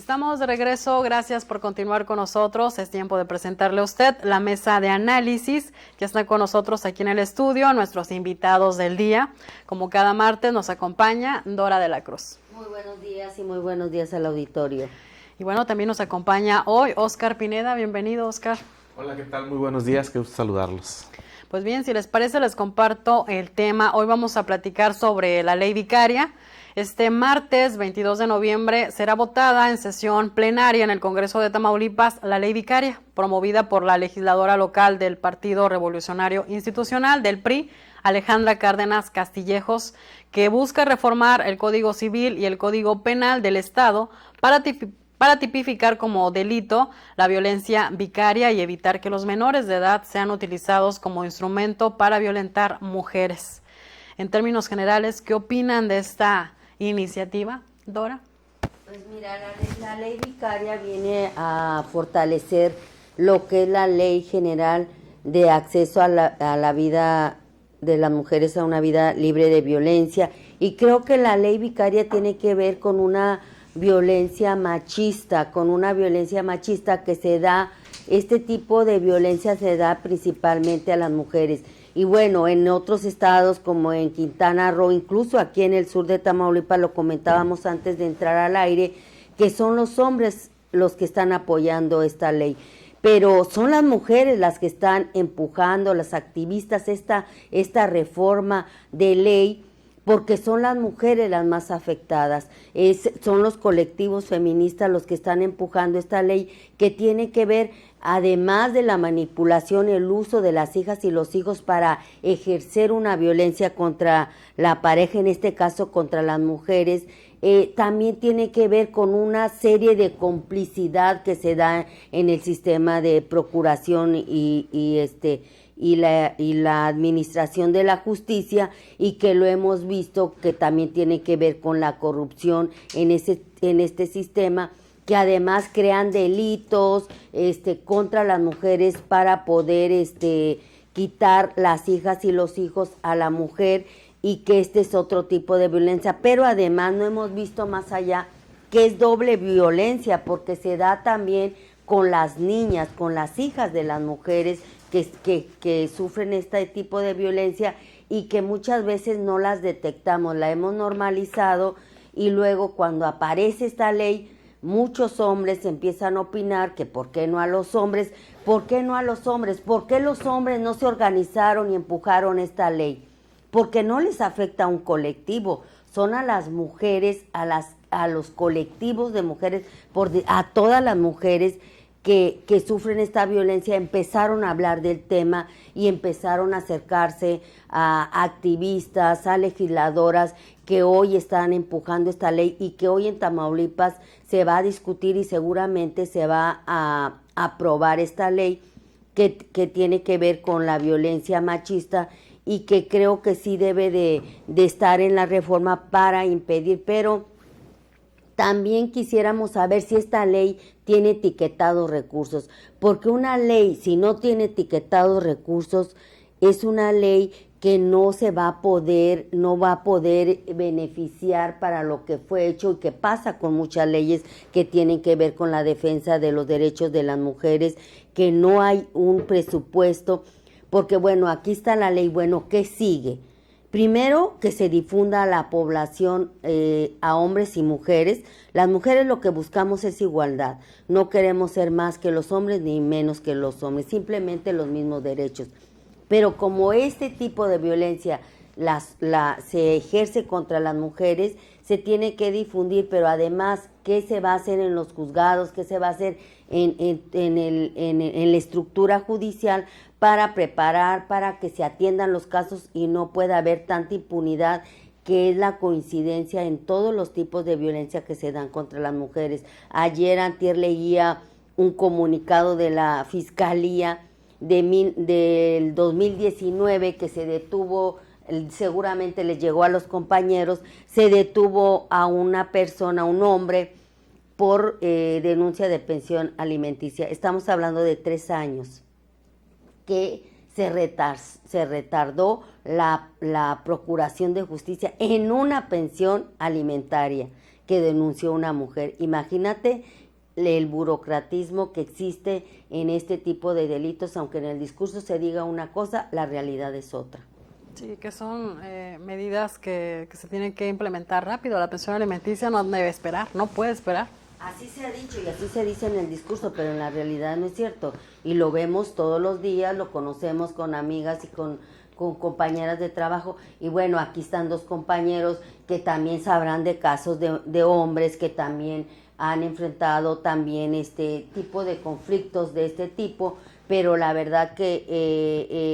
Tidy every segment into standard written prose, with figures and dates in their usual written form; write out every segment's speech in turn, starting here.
Estamos de regreso, gracias por continuar con nosotros. Es tiempo de presentarle a usted la mesa de análisis que está con nosotros aquí en el estudio, nuestros invitados del día. Como cada martes nos acompaña Dora de la Cruz. Muy buenos días y muy buenos días al auditorio. Y bueno, también nos acompaña hoy Oscar Pineda. Bienvenido, Oscar. Hola, ¿qué tal? Muy buenos días, qué gusto saludarlos. Pues bien, si les parece, les comparto el tema. Hoy vamos a platicar sobre la ley vicaria. Este martes 22 de noviembre será votada en sesión plenaria en el Congreso de Tamaulipas la ley vicaria, promovida por la legisladora local del Partido Revolucionario Institucional, del PRI, Alejandra Cárdenas Castillejos, que busca reformar el Código Civil y el Código Penal del Estado para tipificar como delito la violencia vicaria y evitar que los menores de edad sean utilizados como instrumento para violentar mujeres. En términos generales, ¿qué opinan de esta iniciativa, Dora? Pues mira, la ley vicaria viene a fortalecer lo que es la ley general de acceso a la vida de las mujeres, a una vida libre de violencia, y creo que la ley vicaria tiene que ver con una violencia machista, que se da, este tipo de violencia se da principalmente a las mujeres. Y bueno, en otros estados como en Quintana Roo, incluso aquí en el sur de Tamaulipas, lo comentábamos antes de entrar al aire, que son los hombres los que están apoyando esta ley. Pero son las mujeres las que están empujando, las activistas, esta reforma de ley, porque son las mujeres las más afectadas. Son los colectivos feministas los que están empujando esta ley, que tiene que ver, además de la manipulación, el uso de las hijas y los hijos para ejercer una violencia contra la pareja, en este caso contra las mujeres. También tiene que ver con una serie de complicidad que se da en el sistema de procuración y la administración de la justicia, y que lo hemos visto que también tiene que ver con la corrupción en este sistema, que además crean delitos contra las mujeres para poder quitar las hijas y los hijos a la mujer, y que este es otro tipo de violencia. Pero además no hemos visto más allá, que es doble violencia, porque se da también con las niñas, con las hijas de las mujeres que sufren este tipo de violencia, y que muchas veces no las detectamos, la hemos normalizado, y luego cuando aparece esta ley, muchos hombres empiezan a opinar que ¿por qué no a los hombres? ¿Por qué no a los hombres? ¿Por qué los hombres no se organizaron y empujaron esta ley? Porque no les afecta a un colectivo, son a las mujeres, a los colectivos de mujeres, a todas las mujeres que sufren esta violencia. Empezaron a hablar del tema y empezaron a acercarse a activistas, a legisladoras que hoy están empujando esta ley, y que hoy en Tamaulipas se va a discutir y seguramente se va a aprobar esta ley que tiene que ver con la violencia machista, y que creo que sí debe de estar en la reforma para impedir. Pero también quisiéramos saber si esta ley tiene etiquetados recursos, porque una ley, si no tiene etiquetados recursos, es una ley que no va a poder beneficiar para lo que fue hecho, y que pasa con muchas leyes que tienen que ver con la defensa de los derechos de las mujeres, que no hay un presupuesto. Porque bueno, aquí está la ley, bueno, ¿qué sigue? Primero, que se difunda a la población, a hombres y mujeres. Las mujeres lo que buscamos es igualdad, no queremos ser más que los hombres ni menos que los hombres, simplemente los mismos derechos. Pero como este tipo de violencia se ejerce contra las mujeres, se tiene que difundir, pero además, ¿qué se va a hacer en los juzgados? ¿Qué se va a hacer en la estructura judicial para preparar, para que se atiendan los casos y no pueda haber tanta impunidad, que es la coincidencia en todos los tipos de violencia que se dan contra las mujeres? Antier leía un comunicado de la Fiscalía del 2019 que se detuvo, seguramente les llegó a los compañeros, se detuvo a una persona, un hombre, por denuncia de pensión alimenticia. Estamos hablando de 3 años que se retardó la procuración de justicia en una pensión alimentaria que denunció una mujer. Imagínate el burocratismo que existe en este tipo de delitos, aunque en el discurso se diga una cosa, la realidad es otra. Sí, que son medidas que se tienen que implementar rápido. La pensión alimenticia no debe esperar, no puede esperar. Así se ha dicho y así se dice en el discurso, pero en la realidad no es cierto. Y lo vemos todos los días, lo conocemos con amigas y con compañeras de trabajo. Y bueno, aquí están dos compañeros que también sabrán de casos de hombres que también han enfrentado también este tipo de conflictos de este tipo, pero la verdad que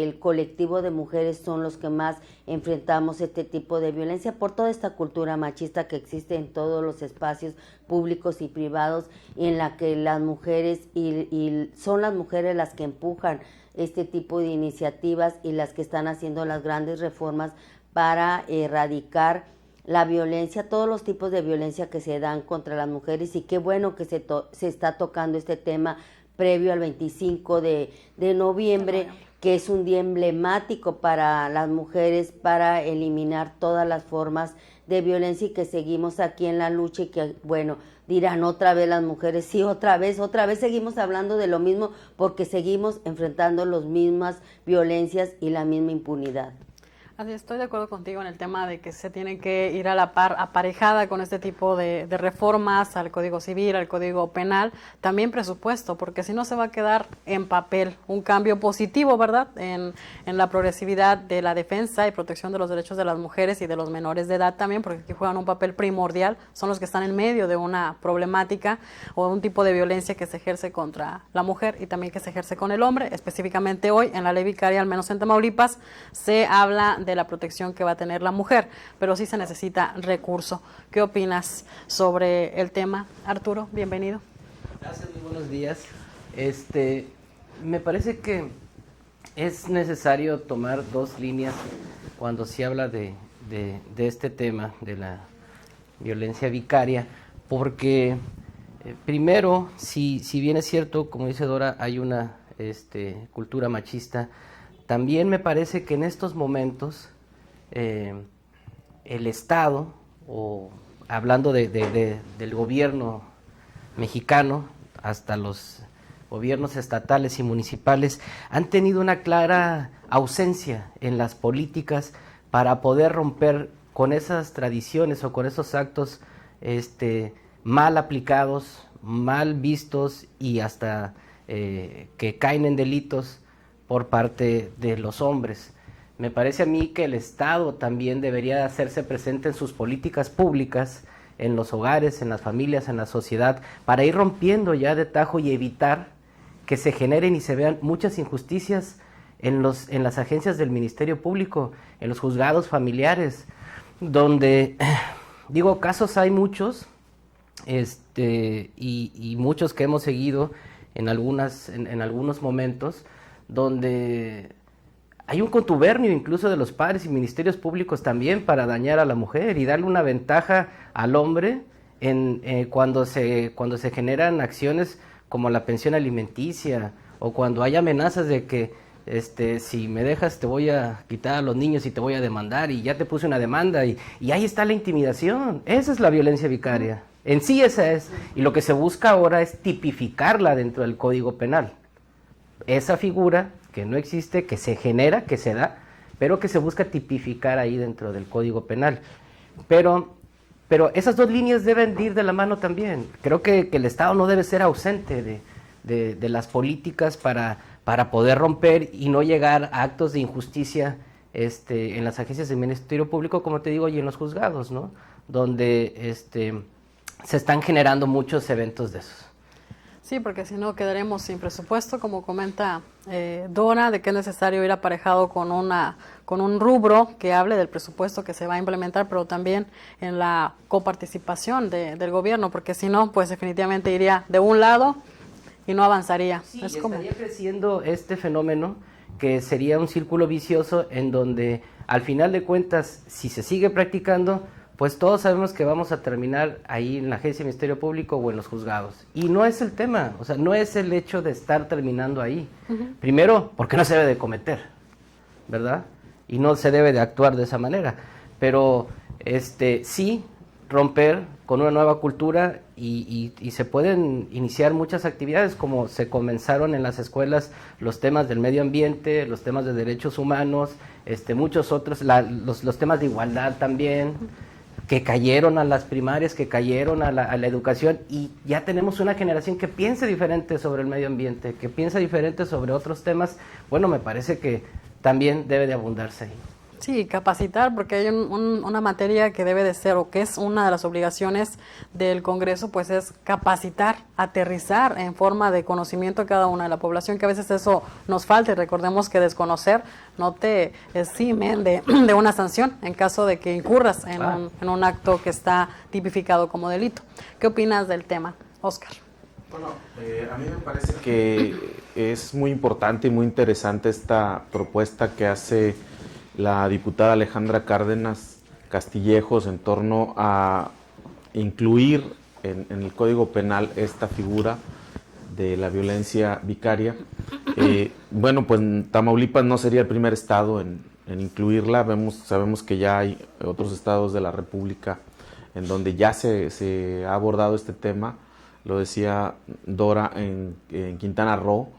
el colectivo de mujeres son los que más enfrentamos este tipo de violencia por toda esta cultura machista que existe en todos los espacios públicos y privados, en la que las mujeres y son las mujeres las que empujan este tipo de iniciativas y las que están haciendo las grandes reformas para erradicar la violencia, todos los tipos de violencia que se dan contra las mujeres, y qué bueno que se está tocando este tema previo al 25 de noviembre, que es un día emblemático para las mujeres, para eliminar todas las formas de violencia, y que seguimos aquí en la lucha y que, bueno, dirán otra vez las mujeres, sí, otra vez seguimos hablando de lo mismo porque seguimos enfrentando las mismas violencias y la misma impunidad. Así, estoy de acuerdo contigo en el tema de que se tiene que ir a la par, aparejada con este tipo de reformas al Código Civil, al Código Penal, también presupuesto, porque si no se va a quedar en papel un cambio positivo, ¿verdad?, en la progresividad de la defensa y protección de los derechos de las mujeres y de los menores de edad también, porque aquí juegan un papel primordial, son los que están en medio de una problemática o un tipo de violencia que se ejerce contra la mujer y también que se ejerce con el hombre. Específicamente hoy, en la ley vicaria, al menos en Tamaulipas, se habla de la protección que va a tener la mujer, pero sí se necesita recurso. ¿Qué opinas sobre el tema, Arturo? Bienvenido. Gracias, muy buenos días. Me parece que es necesario tomar dos líneas cuando se habla de este tema, de la violencia vicaria, porque primero, si bien es cierto, como dice Dora, hay una cultura machista, también me parece que en estos momentos el Estado, o hablando del gobierno mexicano, hasta los gobiernos estatales y municipales, han tenido una clara ausencia en las políticas para poder romper con esas tradiciones o con esos actos mal aplicados, mal vistos y hasta que caen en delitos por parte de los hombres. Me parece a mí que el Estado también debería hacerse presente en sus políticas públicas, en los hogares, en las familias, en la sociedad, para ir rompiendo ya de tajo y evitar que se generen y se vean muchas injusticias en las agencias del Ministerio Público, en los juzgados familiares, donde, digo, casos hay muchos, y muchos que hemos seguido en algunos momentos, donde hay un contubernio incluso de los padres y ministerios públicos también para dañar a la mujer y darle una ventaja al hombre cuando se generan acciones como la pensión alimenticia, o cuando hay amenazas de que si me dejas te voy a quitar a los niños y te voy a demandar, y ya te puse una demanda, y ahí está la intimidación. Esa es la violencia vicaria, en sí esa es, y lo que se busca ahora es tipificarla dentro del Código Penal. Esa figura que no existe, que se genera, que se da, pero que se busca tipificar ahí dentro del Código Penal. Pero esas dos líneas deben ir de la mano también. Creo que el Estado no debe ser ausente de las políticas para poder romper y no llegar a actos de injusticia en las agencias del Ministerio Público, como te digo, y en los juzgados, ¿no?, donde se están generando muchos eventos de esos. Sí, porque si no quedaremos sin presupuesto, como comenta Dora, de que es necesario ir aparejado con un rubro que hable del presupuesto que se va a implementar, pero también en la coparticipación del gobierno, porque si no, pues definitivamente iría de un lado y no avanzaría. Sí, estaría creciendo este fenómeno, que sería un círculo vicioso en donde, al final de cuentas, si se sigue practicando, pues todos sabemos que vamos a terminar ahí en la agencia del Ministerio Público o en los juzgados. Y no es el tema, o sea, no es el hecho de estar terminando ahí. Primero, porque no se debe de cometer, ¿verdad? Y no se debe de actuar de esa manera. Pero sí, romper con una nueva cultura y se pueden iniciar muchas actividades, como se comenzaron en las escuelas los temas del medio ambiente, los temas de derechos humanos, muchos otros, los temas de igualdad también, que cayeron a las primarias, que cayeron a la educación, y ya tenemos una generación que piense diferente sobre el medio ambiente, que piensa diferente sobre otros temas. Bueno, me parece que también debe de abundarse ahí. Sí, capacitar, porque hay una materia que debe de ser, o que es una de las obligaciones del Congreso, pues es capacitar, aterrizar en forma de conocimiento a cada una de la población, que a veces eso nos falta, y recordemos que desconocer no te eximen de una sanción en caso de que incurras en un acto que está tipificado como delito. ¿Qué opinas del tema, Oscar? Bueno, a mí me parece que es muy importante y muy interesante esta propuesta que hace la diputada Alejandra Cárdenas Castillejos en torno a incluir en el Código Penal esta figura de la violencia vicaria. Bueno, pues Tamaulipas no sería el primer estado en incluirla. Sabemos que ya hay otros estados de la República en donde ya se ha abordado este tema. Lo decía Dora en Quintana Roo.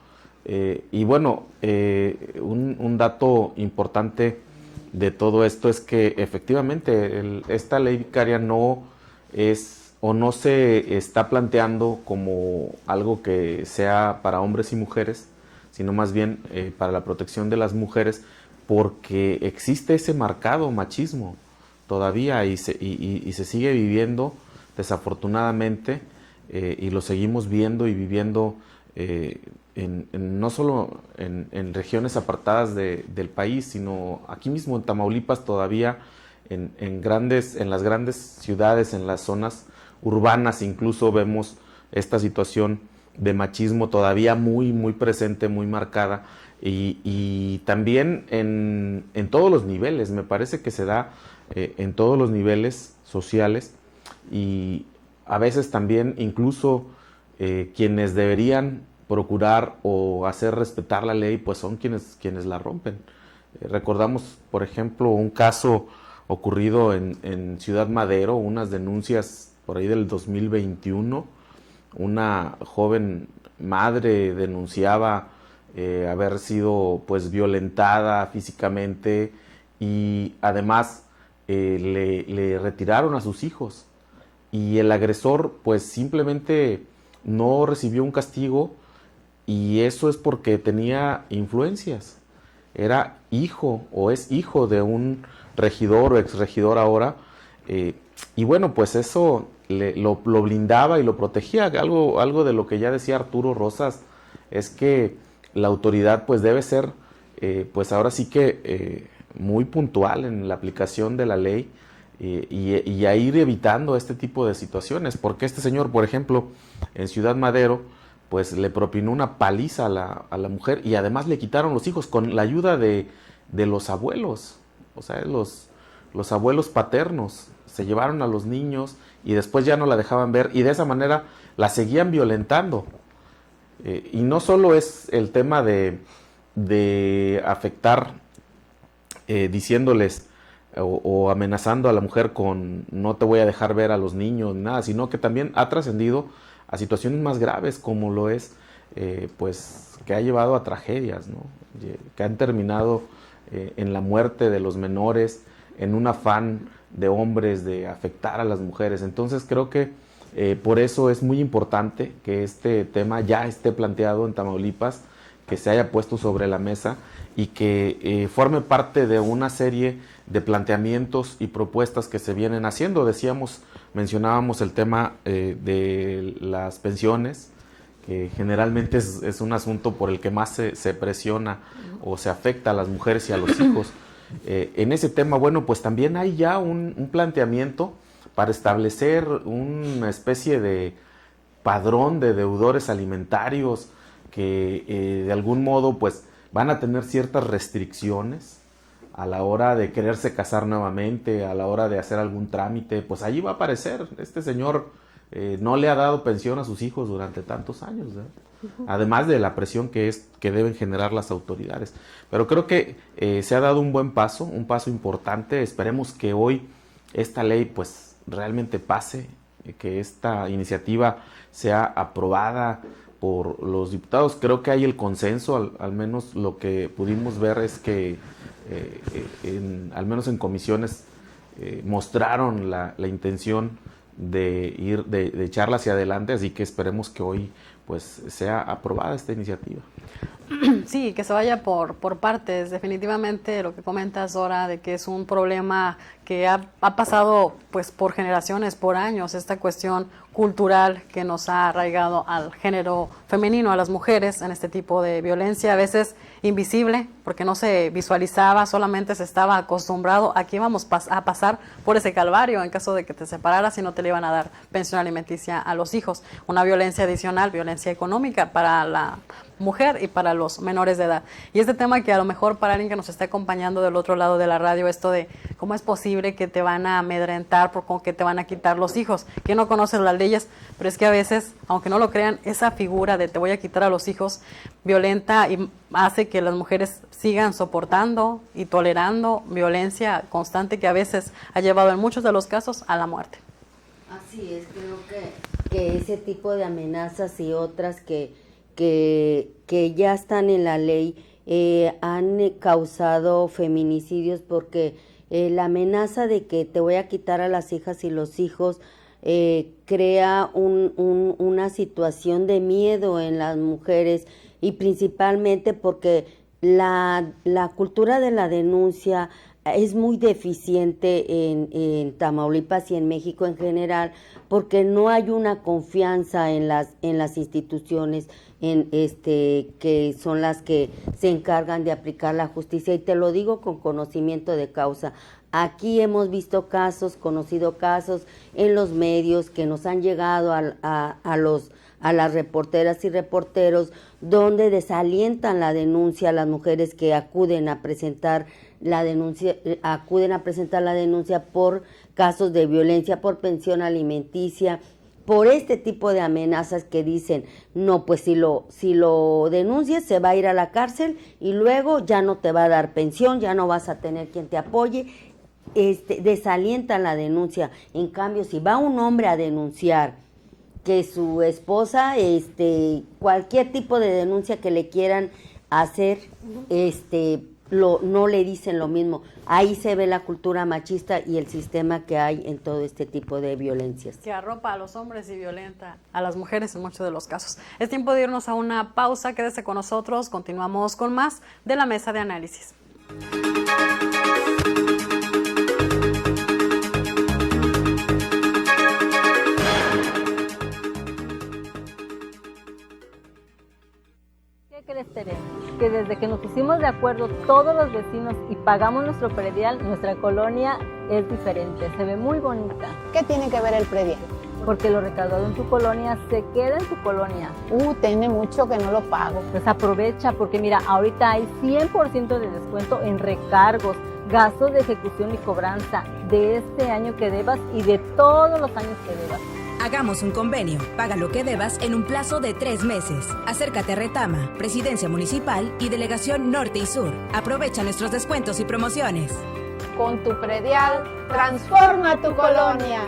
Y bueno, un dato importante de todo esto es que efectivamente esta ley vicaria no es o no se está planteando como algo que sea para hombres y mujeres, sino más bien para la protección de las mujeres, porque existe ese marcado machismo todavía y se sigue viviendo desafortunadamente, y lo seguimos viendo y viviendo no solo en regiones apartadas del país, sino aquí mismo en Tamaulipas todavía en las grandes ciudades, en las zonas urbanas incluso vemos esta situación de machismo todavía muy, muy presente, muy marcada, y también en todos los niveles. Me parece que se da en todos los niveles sociales, y a veces también incluso quienes deberían procurar o hacer respetar la ley, pues son quienes la rompen. Recordamos, por ejemplo, un caso ocurrido en Ciudad Madero, unas denuncias por ahí del 2021. Una joven madre denunciaba haber sido pues violentada físicamente, y además le retiraron a sus hijos, y el agresor pues simplemente no recibió un castigo, y eso es porque tenía influencias. Era hijo o es hijo de un regidor o exregidor ahora, y bueno, pues eso lo blindaba y lo protegía. Algo de lo que ya decía Arturo Rosas es que la autoridad pues debe ser pues ahora sí que muy puntual en la aplicación de la ley, y a ir evitando este tipo de situaciones, porque este señor, por ejemplo, en Ciudad Madero, pues le propinó una paliza a la mujer, y además le quitaron los hijos con la ayuda de los abuelos, o sea, los abuelos paternos se llevaron a los niños y después ya no la dejaban ver, y de esa manera la seguían violentando. Y no solo es el tema de afectar diciéndoles o amenazando a la mujer con no te voy a dejar ver a los niños, nada, sino que también ha trascendido a situaciones más graves, como lo es pues que ha llevado a tragedias, ¿no? Que han terminado en la muerte de los menores, en un afán de hombres de afectar a las mujeres. Entonces creo que por eso es muy importante que este tema ya esté planteado en Tamaulipas, que se haya puesto sobre la mesa, y que forme parte de una serie de planteamientos y propuestas que se vienen haciendo. Mencionábamos el tema de las pensiones, que generalmente es un asunto por el que más se presiona o se afecta a las mujeres y a los hijos. En ese tema, bueno, pues también hay ya un planteamiento para establecer una especie de padrón de deudores alimentarios que de algún modo pues van a tener ciertas restricciones a la hora de quererse casar nuevamente, a la hora de hacer algún trámite. Pues allí va a aparecer, este señor no le ha dado pensión a sus hijos durante tantos años, ¿eh? Además de la presión que deben generar las autoridades. Pero creo que se ha dado un buen paso, un paso importante. Esperemos que hoy esta ley pues realmente pase, que esta iniciativa sea aprobada por los diputados. Creo que hay el consenso, al menos lo que pudimos ver es que al menos en comisiones mostraron la intención de echarla hacia adelante, así que esperemos que hoy pues sea aprobada esta iniciativa. Sí, que se vaya por partes. Definitivamente lo que comentas, Dora, de que es un problema que ha pasado pues por generaciones, por años, esta cuestión cultural que nos ha arraigado al género femenino, a las mujeres, en este tipo de violencia, a veces invisible, porque no se visualizaba, solamente se estaba acostumbrado a que íbamos a pasar por ese calvario en caso de que te separaras y no te le iban a dar pensión alimenticia a los hijos. Una violencia adicional, violencia económica para la mujer y para los menores de edad. Y este tema que a lo mejor para alguien que nos esté acompañando del otro lado de la radio, esto de cómo es posible que te van a amedrentar con que te van a quitar los hijos, que no conoces las leyes, pero es que a veces, aunque no lo crean, esa figura de te voy a quitar a los hijos violenta y hace que las mujeres sigan soportando y tolerando violencia constante que a veces ha llevado en muchos de los casos a la muerte. Así es, creo que ese tipo de amenazas y otras que ya están en la ley han causado feminicidios, porque la amenaza de que te voy a quitar a las hijas y los hijos crea una situación de miedo en las mujeres, y principalmente porque la cultura de la denuncia es muy deficiente en Tamaulipas y en México en general, porque no hay una confianza en las instituciones que son las que se encargan de aplicar la justicia, y te lo digo con conocimiento de causa. Aquí hemos visto casos, conocido casos en los medios que nos han llegado a las reporteras y reporteros, donde desalientan la denuncia a las mujeres que acuden a presentar la denuncia por casos de violencia, por pensión alimenticia, por este tipo de amenazas que dicen, no, pues si lo denuncias se va a ir a la cárcel y luego ya no te va a dar pensión, ya no vas a tener quien te apoye. Desalientan la denuncia. En cambio, si va un hombre a denunciar que su esposa, cualquier tipo de denuncia que le quieran hacer, no le dicen lo mismo. Ahí se ve la cultura machista y el sistema que hay en todo este tipo de violencias. Que arropa a los hombres y violenta a las mujeres en muchos de los casos. Es tiempo de irnos a una pausa. Quédese con nosotros. Continuamos con más de la mesa de análisis. ¿Qué crees, Tere? Que desde que nos pusimos de acuerdo todos los vecinos y pagamos nuestro predial, nuestra colonia es diferente, se ve muy bonita. ¿Qué tiene que ver el predial? Porque lo recaudado en tu colonia se queda en tu colonia. Tiene mucho que no lo pago. Pues aprovecha, porque mira, ahorita hay 100% de descuento en recargos, gastos de ejecución y cobranza de este año que debas y de todos los años que debas. Hagamos un convenio. Paga lo que debas en un plazo de 3 meses. Acércate a Retama, Presidencia Municipal y Delegación Norte y Sur. Aprovecha nuestros descuentos y promociones. Con tu predial, transforma tu colonia.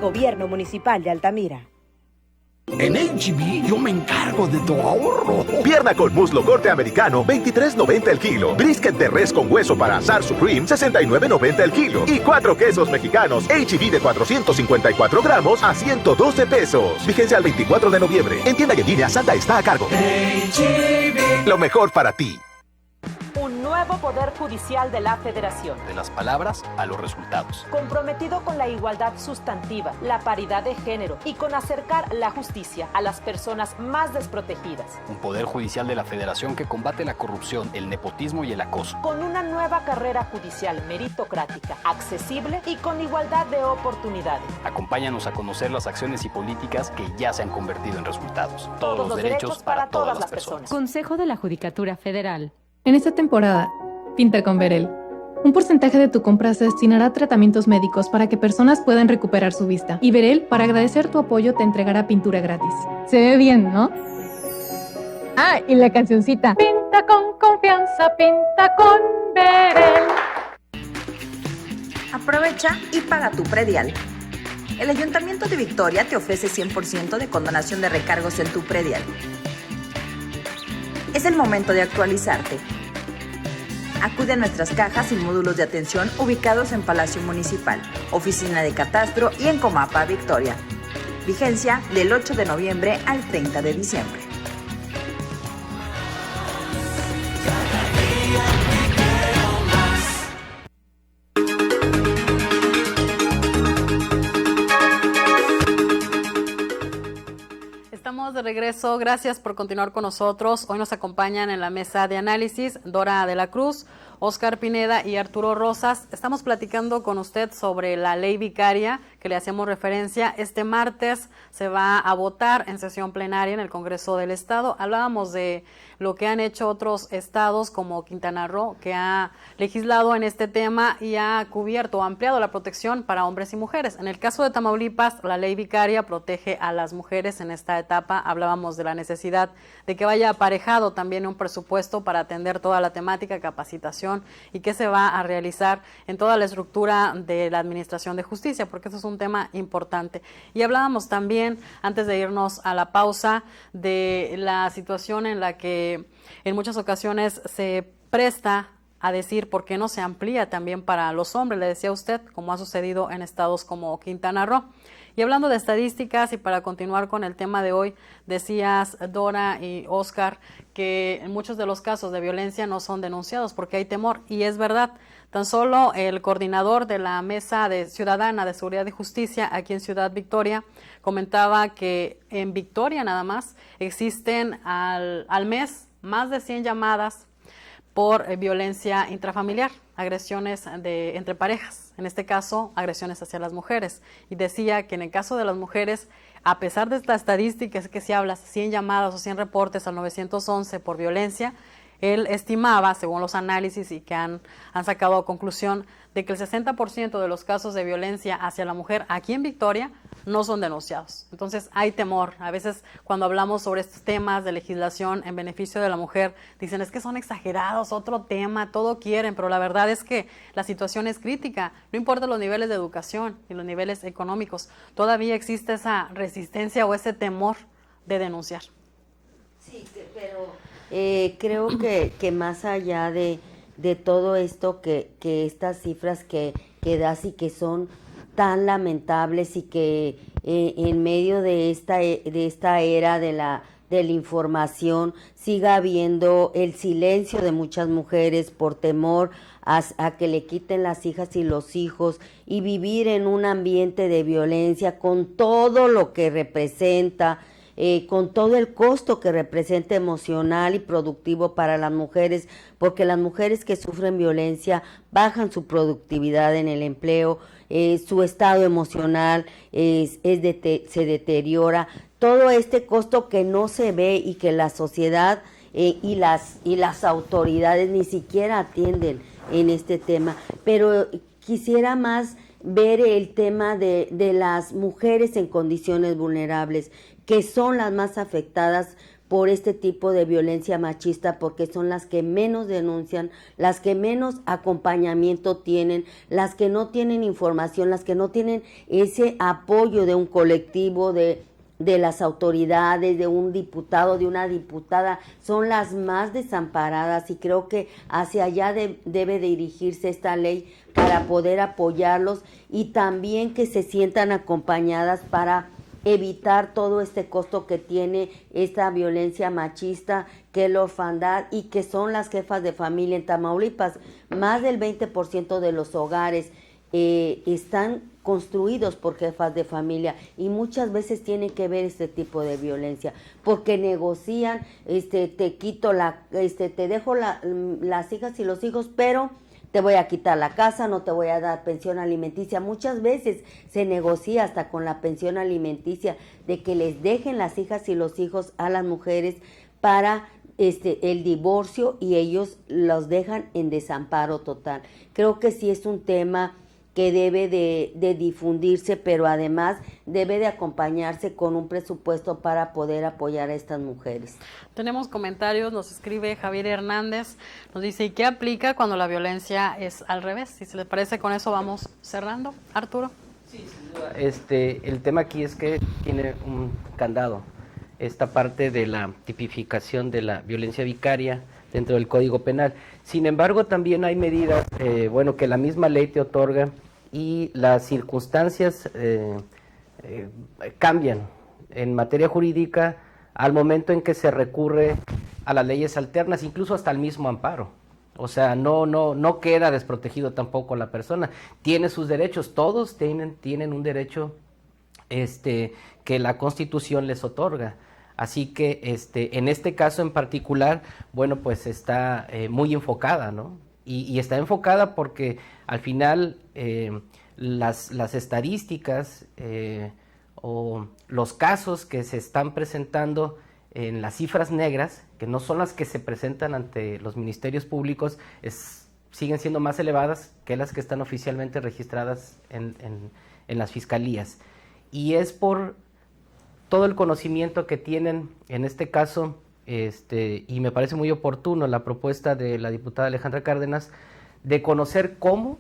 Gobierno Municipal de Altamira. En H-E-B yo me encargo de tu ahorro. Pierna con muslo corte americano, $23.90 el kilo. Brisket de res con hueso para asar Supreme, $69.90 el kilo. Y 4 quesos mexicanos H-E-B de 454 gramos a $112. Vigencia al 24 de noviembre. En tienda y en línea, Santa está a cargo. H-E-B. Lo mejor para ti. Un nuevo Poder Judicial de la Federación. De las palabras a los resultados. Comprometido con la igualdad sustantiva, la paridad de género y con acercar la justicia a las personas más desprotegidas. Un Poder Judicial de la Federación que combate la corrupción, el nepotismo y el acoso. Con una nueva carrera judicial meritocrática, accesible y con igualdad de oportunidades. Acompáñanos a conocer las acciones y políticas que ya se han convertido en resultados. Todos los derechos para todas las personas. Consejo de la Judicatura Federal. En esta temporada, pinta con Verel. Un porcentaje de tu compra se destinará a tratamientos médicos para que personas puedan recuperar su vista. Y Verel, para agradecer tu apoyo, te entregará pintura gratis. Se ve bien, ¿no? Y la cancioncita. Pinta con confianza, pinta con Verel. Aprovecha y paga tu predial. El Ayuntamiento de Victoria te ofrece 100% de condonación de recargos en tu predial. Es el momento de actualizarte. Acude a nuestras cajas y módulos de atención ubicados en Palacio Municipal, Oficina de Catastro y en Comapa, Victoria. Vigencia del 8 de noviembre al 30 de diciembre. Estamos de regreso, gracias por continuar con nosotros. Hoy nos acompañan en la mesa de análisis Dora de la Cruz, Óscar Pineda y Arturo Rosas. Estamos platicando con usted sobre la ley vicaria que le hacemos referencia. Este martes se va a votar en sesión plenaria en el Congreso del Estado. Hablábamos de lo que han hecho otros estados como Quintana Roo, que ha legislado en este tema y ha cubierto o ampliado la protección para hombres y mujeres. En el caso de Tamaulipas, la ley vicaria protege a las mujeres en esta etapa. Hablábamos de la necesidad de que vaya aparejado también un presupuesto para atender toda la temática, capacitación y que se va a realizar en toda la estructura de la Administración de Justicia, porque eso es un tema importante. Y hablábamos también, antes de irnos a la pausa, de la situación en la que en muchas ocasiones se presta a decir por qué no se amplía también para los hombres, le decía usted, como ha sucedido en estados como Quintana Roo. Y hablando de estadísticas, y para continuar con el tema de hoy, decías, Dora y Óscar, que en muchos de los casos de violencia no son denunciados porque hay temor, y es verdad. Tan solo el coordinador de la Mesa Ciudadana de Seguridad y Justicia aquí en Ciudad Victoria comentaba que en Victoria nada más existen al mes más de 100 llamadas por violencia intrafamiliar, agresiones entre parejas, en este caso agresiones hacia las mujeres. Y decía que en el caso de las mujeres, a pesar de esta estadística que se habla, 100 llamadas o 100 reportes al 911 por violencia, él estimaba, según los análisis y que han sacado a conclusión, de que el 60% de los casos de violencia hacia la mujer aquí en Victoria no son denunciados. Entonces hay temor. A veces cuando hablamos sobre estos temas de legislación en beneficio de la mujer, dicen es que son exagerados, otro tema, todo quieren, pero la verdad es que la situación es crítica. No importa los niveles de educación y los niveles económicos, todavía existe esa resistencia o ese temor de denunciar. Sí, pero creo que más allá de todo esto, que estas cifras que das y que son tan lamentables y que en medio de esta era de la información siga habiendo el silencio de muchas mujeres por temor a que le quiten las hijas y los hijos y vivir en un ambiente de violencia con todo lo que representa, con todo el costo que representa emocional y productivo para las mujeres, porque las mujeres que sufren violencia bajan su productividad en el empleo, su estado emocional se deteriora, todo este costo que no se ve y que la sociedad y las autoridades ni siquiera atienden en este tema. Pero quisiera más ver el tema de las mujeres en condiciones vulnerables, que son las más afectadas por este tipo de violencia machista, porque son las que menos denuncian, las que menos acompañamiento tienen, las que no tienen información, las que no tienen ese apoyo de un colectivo, de las autoridades, de un diputado, de una diputada, son las más desamparadas, y creo que hacia allá debe dirigirse esta ley para poder apoyarlos y también que se sientan acompañadas para evitar todo este costo que tiene esta violencia machista, que es la orfandad, y que son las jefas de familia en Tamaulipas. Más del 20% de los hogares están construidos por jefas de familia, y muchas veces tiene que ver este tipo de violencia, porque negocian, te quito te dejo las hijas y los hijos, pero te voy a quitar la casa, no te voy a dar pensión alimenticia. Muchas veces se negocia hasta con la pensión alimenticia, de que les dejen las hijas y los hijos a las mujeres para el divorcio, y ellos los dejan en desamparo total. Creo que sí es un tema que debe de difundirse, pero además debe de acompañarse con un presupuesto para poder apoyar a estas mujeres. Tenemos comentarios, nos escribe Javier Hernández, nos dice, ¿y qué aplica cuando la violencia es al revés? Si se les parece, con eso vamos cerrando. Arturo. Sí, sin duda. El tema aquí es que tiene un candado, esta parte de la tipificación de la violencia vicaria dentro del Código Penal. Sin embargo, también hay medidas, que la misma ley te otorga y las circunstancias cambian en materia jurídica al momento en que se recurre a las leyes alternas, incluso hasta el mismo amparo. O sea, no queda desprotegido tampoco la persona. Tiene sus derechos, todos tienen un derecho que la Constitución les otorga. Así que en este caso en particular, pues está muy enfocada, ¿no? Y está enfocada porque al final las estadísticas o los casos que se están presentando en las cifras negras, que no son las que se presentan ante los ministerios públicos, siguen siendo más elevadas que las que están oficialmente registradas en las fiscalías. Y es por todo el conocimiento que tienen, en este caso, y me parece muy oportuno la propuesta de la diputada Alejandra Cárdenas, de conocer cómo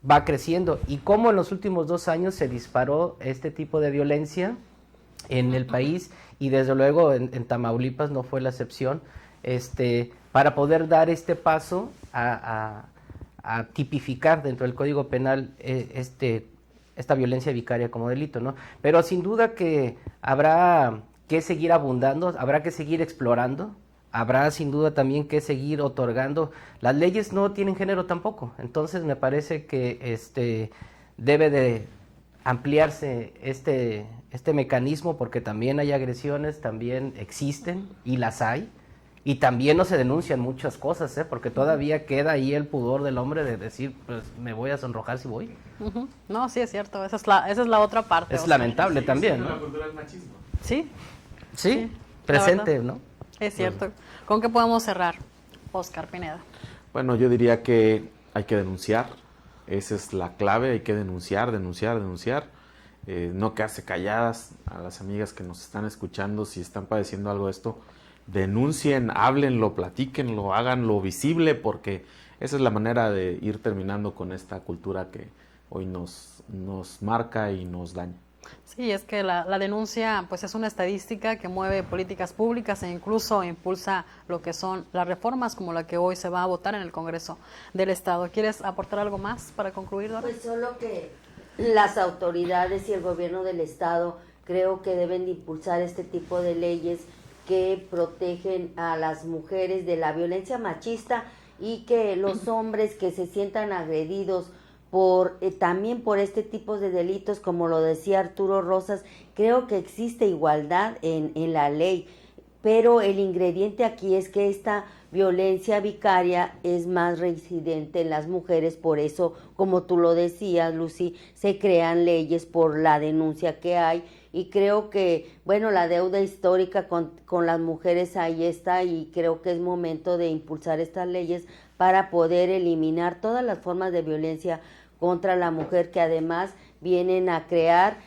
va creciendo y cómo en los últimos 2 años se disparó este tipo de violencia en el país, y desde luego en Tamaulipas no fue la excepción, para poder dar este paso a tipificar dentro del Código Penal esta violencia vicaria como delito, ¿no? Pero sin duda que habrá que seguir abundando, habrá que seguir explorando, habrá sin duda también que seguir otorgando. Las leyes no tienen género tampoco, entonces me parece que debe de ampliarse este mecanismo, porque también hay agresiones, también existen y las hay, y también no se denuncian muchas cosas, porque todavía queda ahí el pudor del hombre de decir, pues me voy a sonrojar si voy. Uh-huh. No, sí es cierto, esa es la otra parte. Es lamentable también, ¿no? La cultura del machismo. Sí, presente, ¿no? Es cierto. ¿Con qué podemos cerrar, Oscar Pineda? Bueno, yo diría que hay que denunciar, esa es la clave, hay que denunciar, no quedarse calladas. A las amigas que nos están escuchando, si están padeciendo algo de esto, denuncien, háblenlo, platíquenlo, háganlo visible, porque esa es la manera de ir terminando con esta cultura que hoy nos marca y nos daña. Sí, es que la denuncia pues es una estadística que mueve políticas públicas e incluso impulsa lo que son las reformas como la que hoy se va a votar en el Congreso del Estado. ¿Quieres aportar algo más para concluir, Dora? Pues solo que las autoridades y el gobierno del Estado creo que deben de impulsar este tipo de leyes que protegen a las mujeres de la violencia machista, y que los hombres que se sientan agredidos también por este tipo de delitos, como lo decía Arturo Rosas, creo que existe igualdad en la ley, pero el ingrediente aquí es que esta violencia vicaria es más reincidente en las mujeres. Por eso, como tú lo decías, Lucy, se crean leyes por la denuncia que hay, y creo que, la deuda histórica con las mujeres ahí está, y creo que es momento de impulsar estas leyes para poder eliminar todas las formas de violencia contra la mujer, que además vienen a crear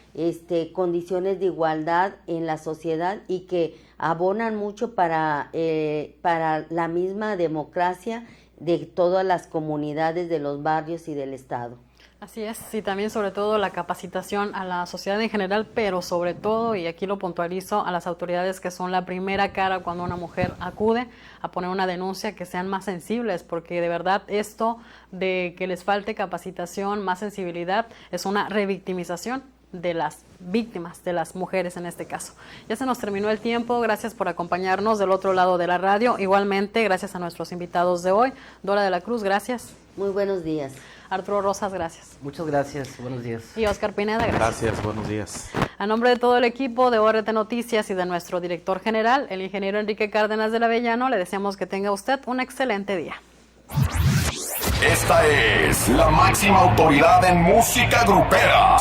condiciones de igualdad en la sociedad y que abonan mucho para la misma democracia de todas las comunidades de los barrios y del Estado. Así es, y también sobre todo la capacitación a la sociedad en general, pero sobre todo, y aquí lo puntualizo, a las autoridades que son la primera cara cuando una mujer acude a poner una denuncia, que sean más sensibles, porque de verdad esto de que les falte capacitación, más sensibilidad, es una revictimización de las víctimas, de las mujeres en este caso. Ya se nos terminó el tiempo, gracias por acompañarnos del otro lado de la radio. Igualmente, gracias a nuestros invitados de hoy. Dora de la Cruz, gracias. Muy buenos días. Arturo Rosas, gracias. Muchas gracias, buenos días. Y Oscar Pineda, gracias. Gracias, buenos días. A nombre de todo el equipo de ORT Noticias y de nuestro director general, el ingeniero Enrique Cárdenas del Avellano, le deseamos que tenga usted un excelente día. Esta es la máxima autoridad en música grupera.